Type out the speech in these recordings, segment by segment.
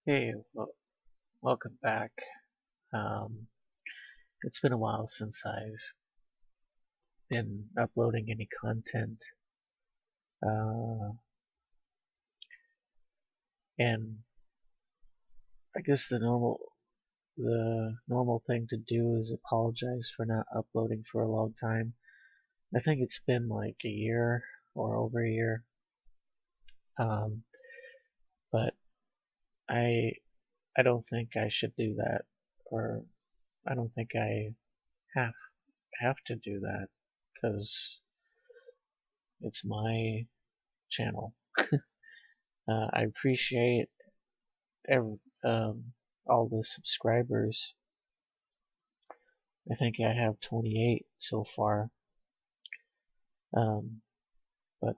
Hey, welcome back. Um, it's been a while since I've been uploading any content, uh, and I guess the normal thing to do is apologize for not uploading for a long time. I think it's been like a year or over a year, um, but I I don't think I should do that, or I don't think I have have to do that because it's my channel. I appreciate every, all the subscribers. I think I have 28 so far. Um, but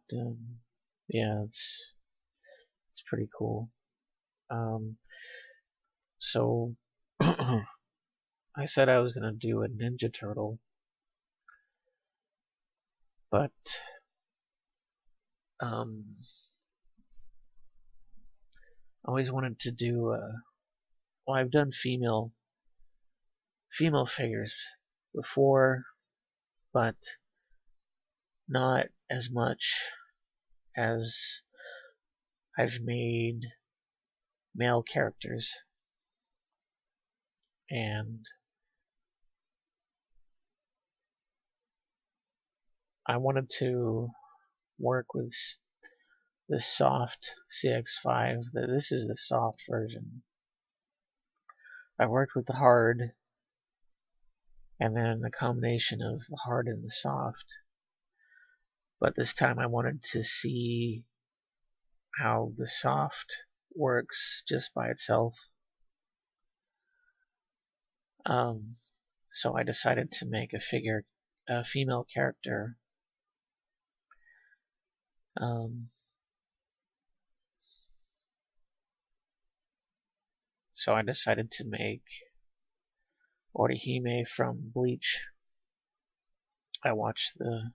yeah, it's pretty cool. Um, so I said I was gonna do a Ninja Turtle, but um, I always wanted to do. Well, I've done female figures before, but not as much as I've made male characters, and I wanted to work with the soft CX5. This is the soft version. I worked with the hard, and then a combination of the hard and the soft. But this time I wanted to see how the soft works just by itself. Um, so I decided to make a female character. Um, so I decided to make Orihime from Bleach. I watched the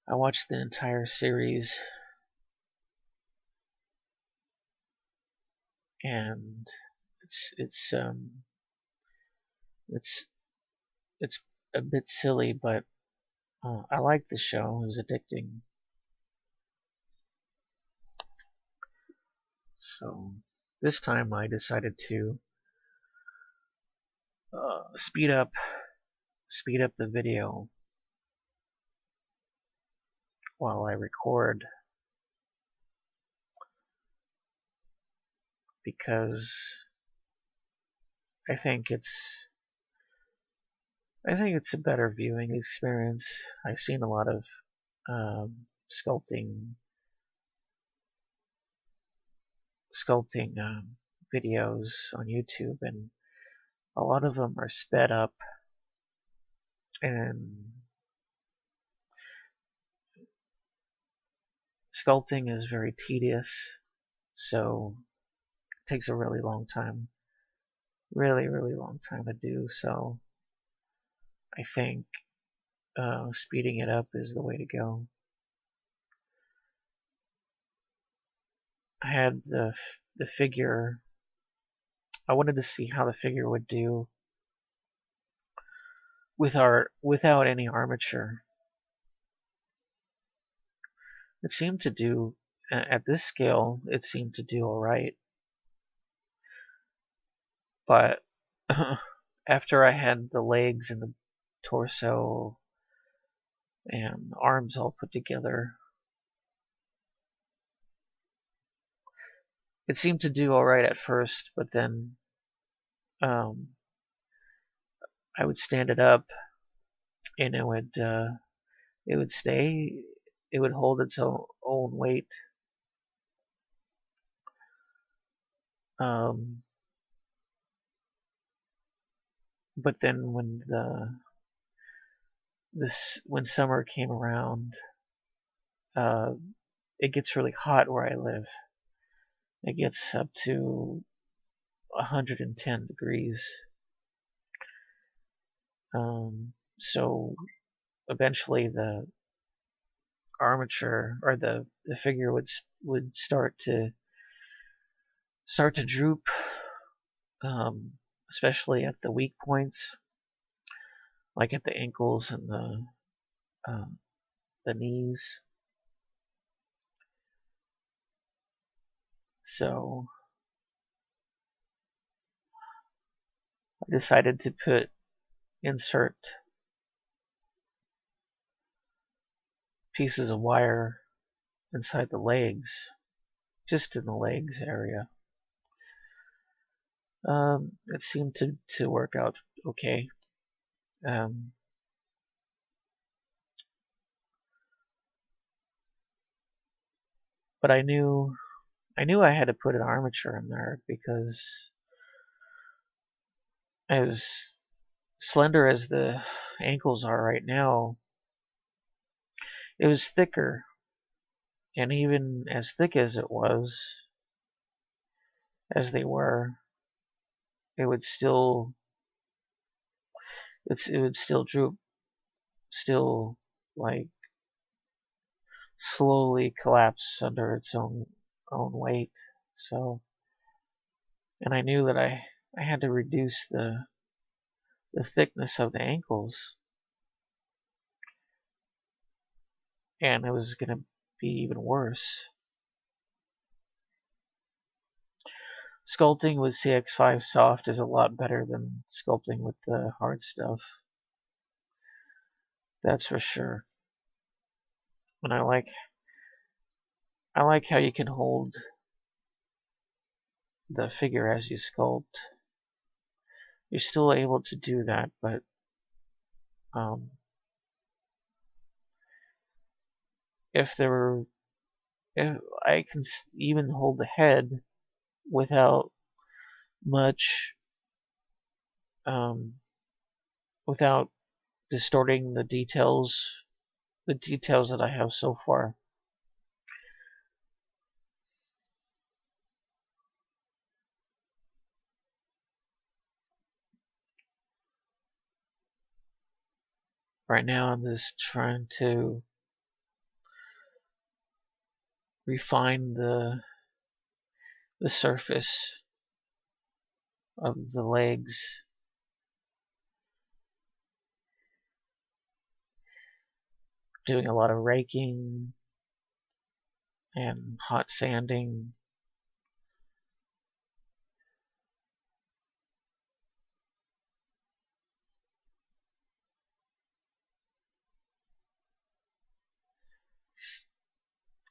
I watched the entire series, and it's it's um it's it's a bit silly, but I like the show. It was addicting. So this time I decided to uh, speed up speed up the video while I record, because I think it's I think it's a better viewing experience. I've seen a lot of sculpting videos on YouTube, and a lot of them are sped up, and sculpting is very tedious, so it takes a really long time, really long time to do. So I think speeding it up is the way to go. I had the figure. I wanted to see how the figure would do without any armature. It seemed to do at this scale. It seemed to do all right, but after I had the legs and the torso and arms all put together, it seemed to do all right at first, but then um, I would stand it up, and it would stay, it would hold its own weight. Um, but then when summer came around, uh, it gets really hot where I live. It gets up to 110 degrees. So eventually the armature or the figure would start start to droop, especially at the weak points, like at the ankles and the knees. So I decided to insert pieces of wire inside the legs, just in the legs area. It seemed to work out okay. But I knew I had to put an armature in there because as slender as the ankles are right now, it was thicker. And even as thick as it was, as they were, it would still droop, still like slowly collapse under its own weight. So, and I knew that I had to reduce the thickness of the ankles, and it was going to be even worse. Sculpting with CX5 soft is a lot better than sculpting with the hard stuff. That's for sure. And I like how you can hold the figure as you sculpt. You're still able to do that, but if I can even hold the head without much, without distorting the details that I have so far. Right now I'm just trying to refine the surface of the legs. Doing a lot of raking and hot sanding.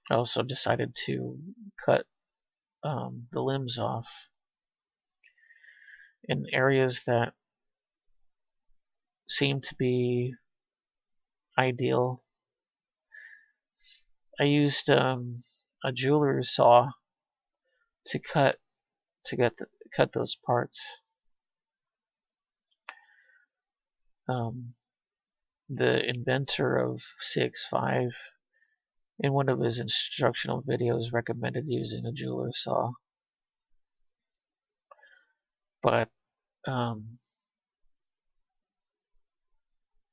I also decided to cut the limbs off in areas that seem to be ideal. I used a jeweler's saw to cut those parts. The inventor of CX5 in one of his instructional videos recommended using a jeweler's saw, but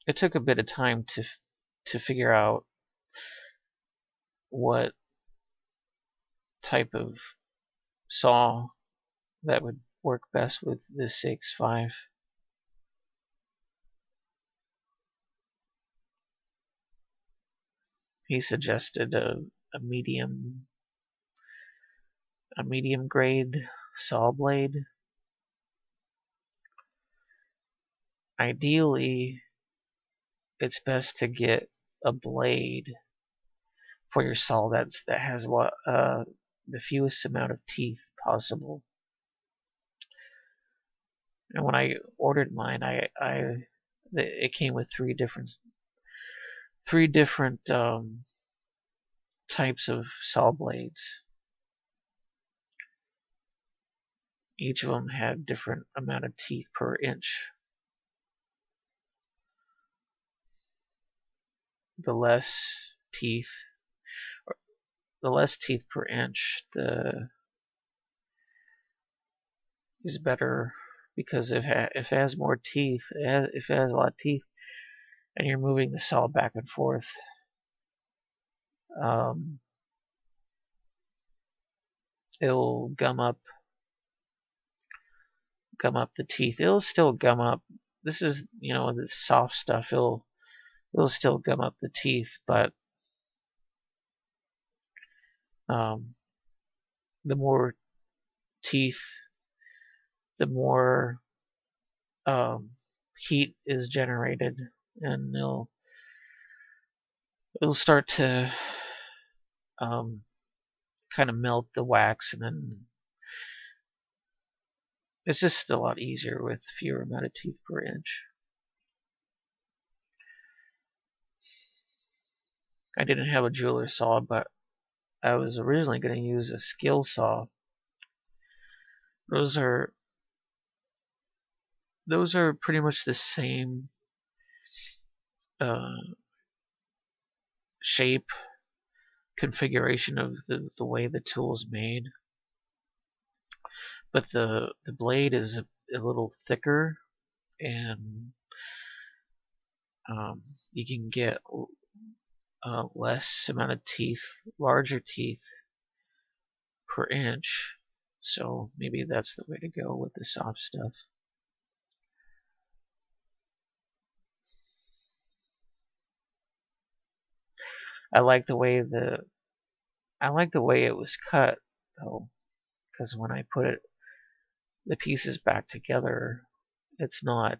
it took a bit of time to figure out what type of saw that would work best with this CX5. He suggested a medium grade saw blade. Ideally, it's best to get a blade for your saw that has the fewest amount of teeth possible. And when I ordered mine, it came with three different types of saw blades. Each of them had different amount of teeth per inch. The less teeth per inch, is better, because if it has more teeth, if it has a lot of teeth, and you're moving the saw back and forth, it'll gum up gum up the teeth. It'll still gum up. This is, this soft stuff. It'll still gum up the teeth, but the more teeth, the more heat is generated, and it'll start to kind of melt the wax, and then it's just a lot easier with fewer amount of teeth per inch. I didn't have a jeweler saw, but I was originally going to use a skill saw. Those are pretty much the same shape, configuration of the way the tool is made, but the blade is a little thicker, and you can get less amount of teeth, larger teeth per inch. So maybe that's the way to go with the soft stuff. I like the way it was cut though, because when I put the pieces back together, it's not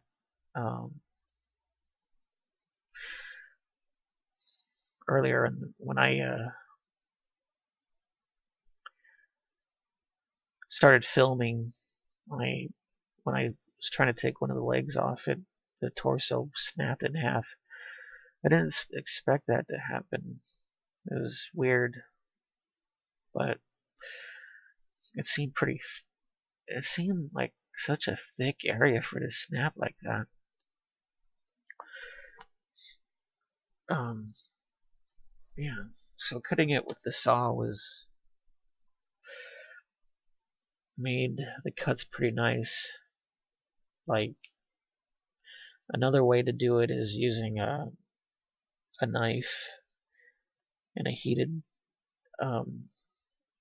earlier when I started filming, when I was trying to take one of the legs off, the torso snapped in half. I didn't expect that to happen. It was weird, but it seemed it seemed like such a thick area for it to snap like that. Yeah, so cutting it with the saw made the cuts pretty nice. Like, another way to do it is using a knife and a heated,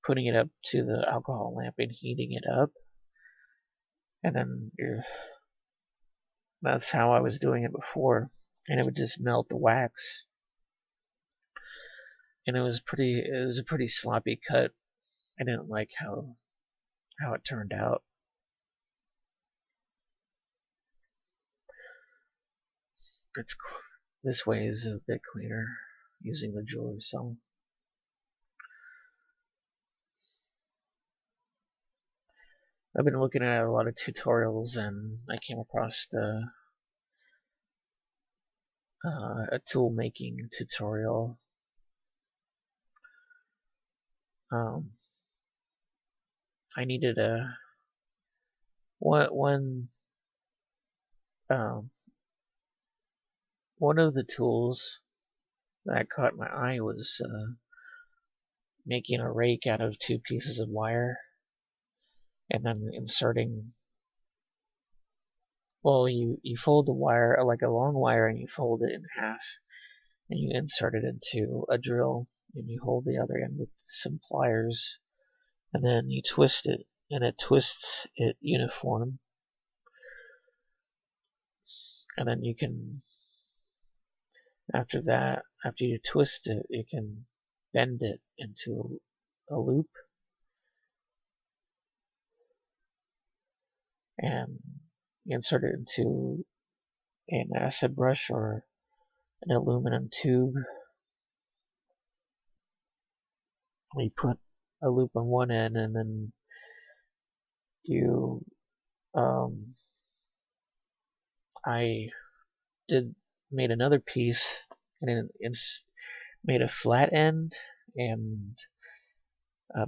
putting it up to the alcohol lamp and heating it up, and then that's how I was doing it before, and it would just melt the wax, and it was a pretty sloppy cut. I didn't like how it turned out. This way is a bit cleaner using the jeweler saw. I've been looking at a lot of tutorials, and I came across a tool making tutorial. I needed one of the tools that caught my eye was making a rake out of 2 pieces of wire, and then inserting. Well, you fold the wire like a long wire, and you fold it in half, and you insert it into a drill, and you hold the other end with some pliers, and then you twist it, and it twists it uniform, and then you can, after you twist it, you can bend it into a loop, and insert it into an acid brush or an aluminum tube. We put a loop on one end, and then you I made another piece, and made a flat end, and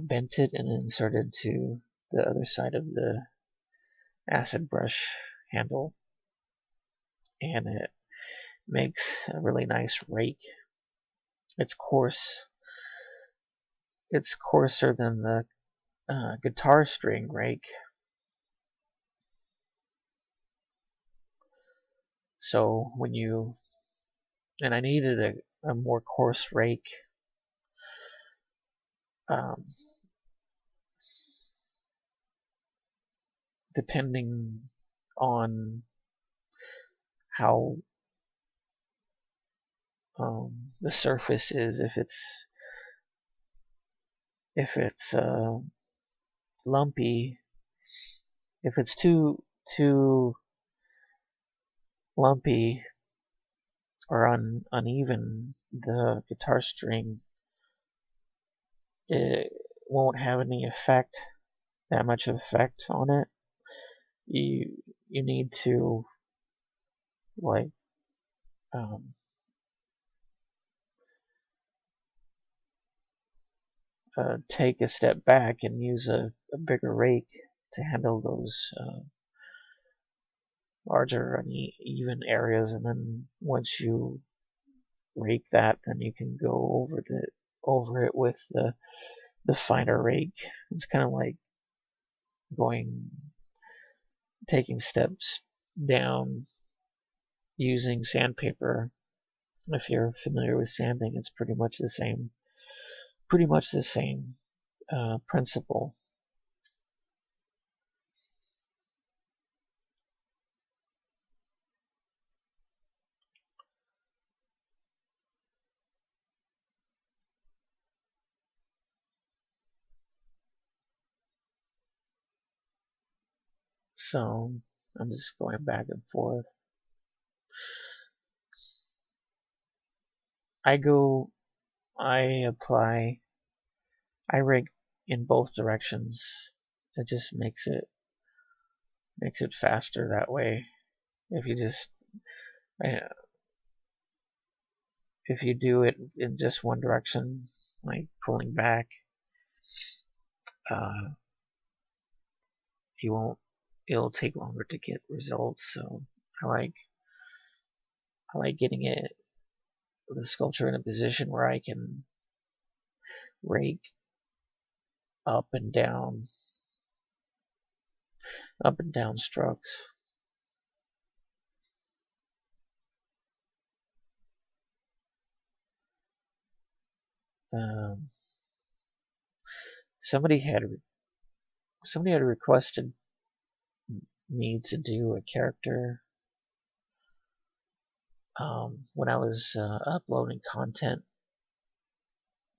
bent it and inserted to the other side of the acid brush handle, and it makes a really nice rake. It's coarse. It's coarser than the guitar string rake. So and I needed a more coarse rake. depending on how the surface is, if it's lumpy, if it's too lumpy or uneven, the guitar string, it won't have any effect, that much effect on it. You need to like take a step back and use a bigger rake to handle those larger uneven areas, and then once you rake that, then you can go over it with the finer rake. It's kind of like taking steps down using sandpaper. If you're familiar with sanding, it's pretty much the same principle. So I'm just going back and forth. I rake in both directions. It just makes it faster that way. If you just if you do it in just one direction, like pulling back, you won't. It'll take longer to get results. So I like getting the sculpture in a position where I can rake up and down strokes. Um, somebody had requested me to do a character when I was uploading content.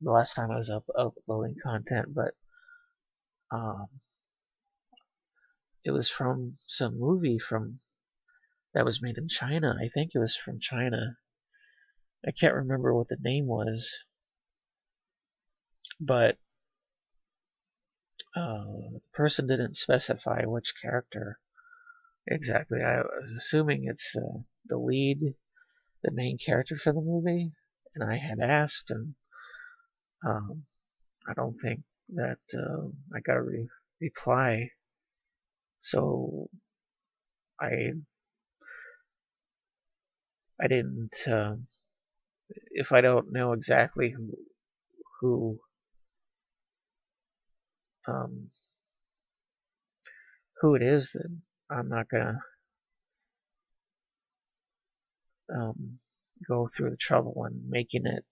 The last time I was uploading content, but it was from some movie that was made in China. I think it was from China. I can't remember what the name was, but the person didn't specify which character exactly. I was assuming it's the main character for the movie, and I had asked, and I don't think that I got a reply. So I didn't. If I don't know exactly who um, who it is, then I'm not gonna go through the trouble and making it,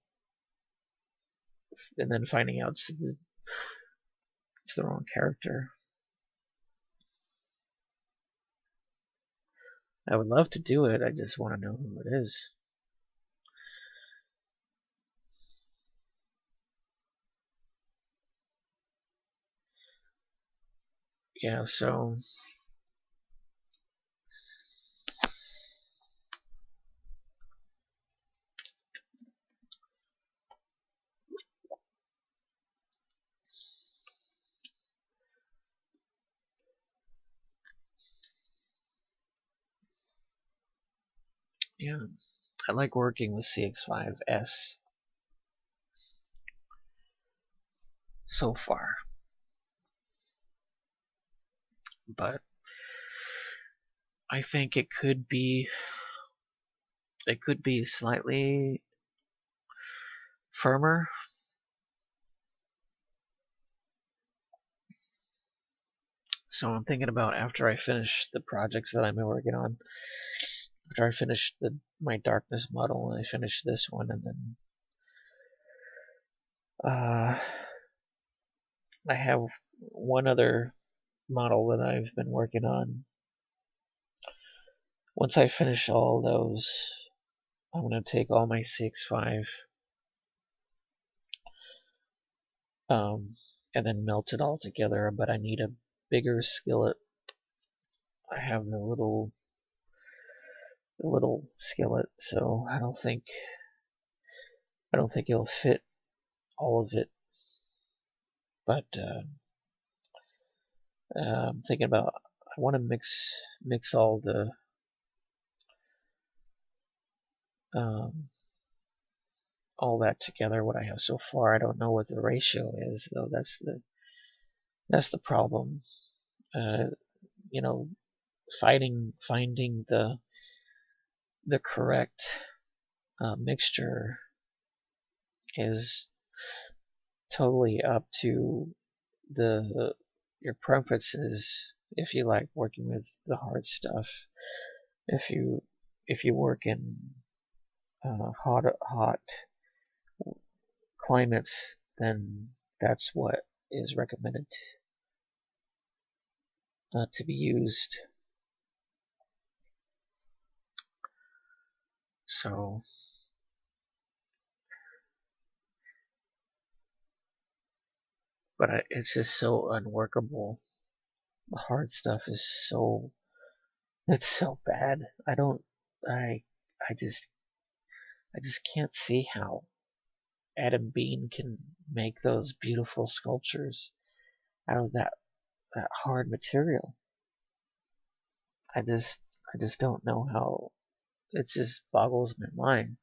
and then finding out it's the wrong character. I would love to do it. I just want to know who it is. Yeah, so yeah, I like working with CX5S so far, but I think it could be slightly firmer. So I'm thinking about, after I finish the projects that I'm working on, after I finish my darkness model, and I finish this one, and then I have one other model that I've been working on. Once I finish all those, I'm going to take all my CX5 and then melt it all together, but I need a bigger skillet. I have the little skillet, so I don't think it'll fit all of it. But I'm thinking about, I want to mix all the all that together. What I have so far, I don't know what the ratio is, though. That's the problem. You know, finding the correct mixture is totally up to your preferences. If you like working with the hard stuff, if you work in hot climates, then that's what is recommended to be used. So but it's just so unworkable. The hard stuff is it's so bad. I I just can't see how Adam Bean can make those beautiful sculptures out of that hard material. I just don't know how. It just boggles my mind.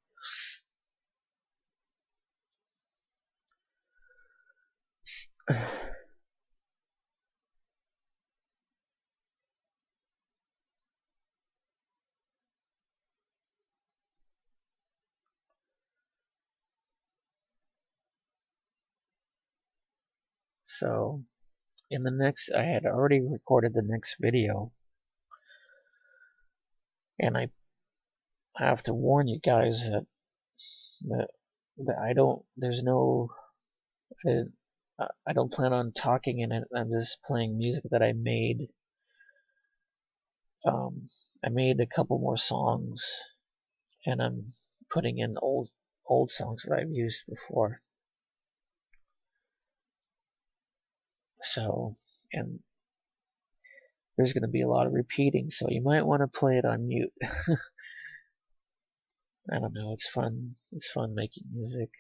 So in the next, I had already recorded the next video, and I have to warn you guys that I don't. There's no. I don't plan on talking in it. I'm just playing music that I made. I made a couple more songs, and I'm putting in old songs that I've used before. So, and there's going to be a lot of repeating, so you might want to play it on mute. I don't know, it's fun. It's fun making music.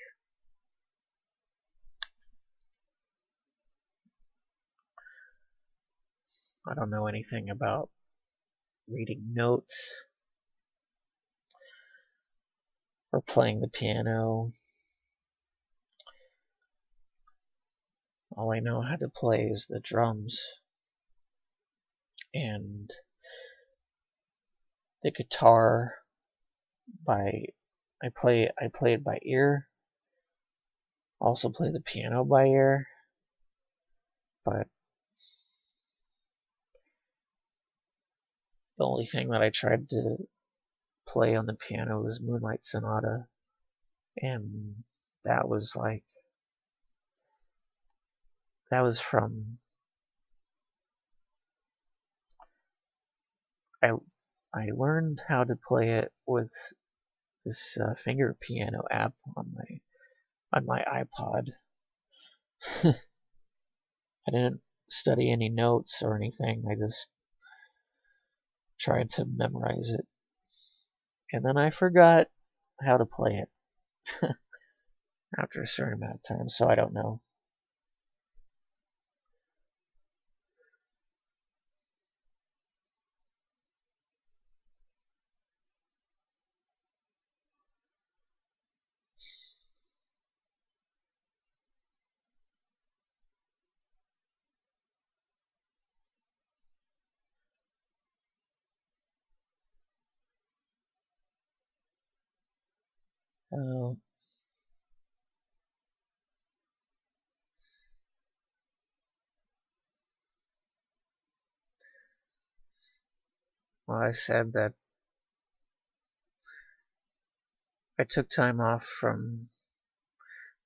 I don't know anything about reading notes or playing the piano. All I know how to play is the drums and the guitar. I play it by ear. Also play the piano by ear, but the only thing that I tried to play on the piano was Moonlight Sonata, and that was from I learned how to play it with this finger piano app on my iPod. I didn't study any notes or anything. I just tried to memorize it, and then I forgot how to play it after a certain amount of time. So I don't know. Uh, well, I said that I took time off from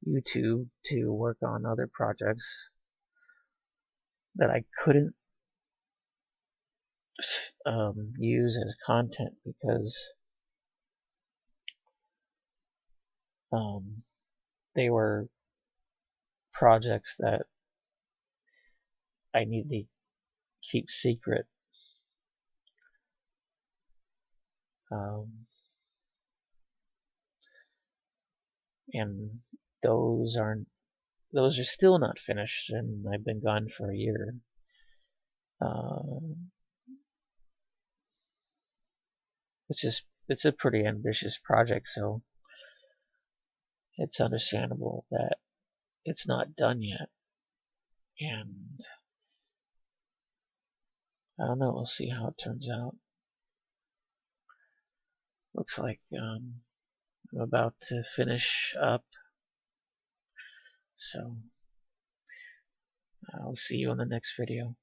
YouTube to work on other projects that I couldn't use as content because they were projects that I need to keep secret. And those are still not finished, and I've been gone for a year. It's a pretty ambitious project, so it's understandable that it's not done yet. And I don't know, we'll see how it turns out. Looks like I'm about to finish up, so I'll see you in the next video.